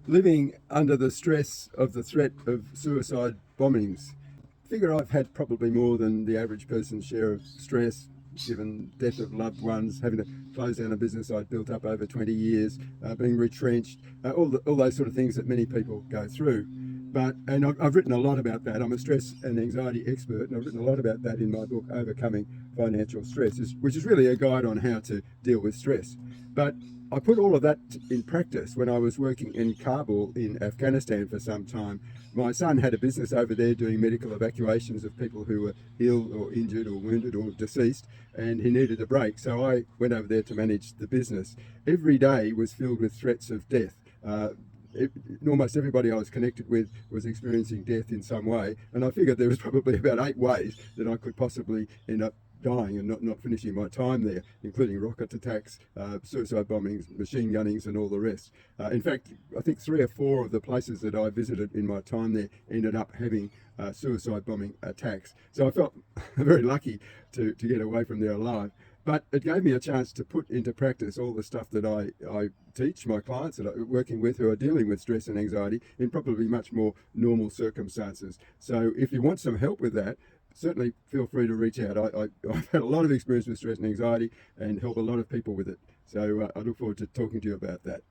living under the stress of the threat of suicide bombings. I figure I've had probably more than the average person's share of stress, given death of loved ones, having to close down a business I'd built up over 20 years, being retrenched, all those sort of things that many people go through. And I've written a lot about that. I'm a stress and anxiety expert, and I've written a lot about that in my book, Overcoming Financial Stress, which is really a guide on how to deal with stress. But I put all of that in practice when I was working in Kabul in Afghanistan for some time. My son had a business over there doing medical evacuations of people who were ill or injured or wounded or deceased, and he needed a break. So I went over there to manage the business. Every day was filled with threats of death. It, Almost everybody I was connected with was experiencing death in some way, and I figured there was probably about 8 ways that I could possibly end up dying and not finishing my time there, including rocket attacks, suicide bombings, machine gunnings, and all the rest. In fact, I think 3 or 4 of the places that I visited in my time there ended up having suicide bombing attacks. So I felt very lucky to get away from there alive. But it gave me a chance to put into practice all the stuff that I teach my clients that I'm working with who are dealing with stress and anxiety in probably much more normal circumstances. So if you want some help with that, certainly feel free to reach out. I've had a lot of experience with stress and anxiety and help a lot of people with it. So I look forward to talking to you about that.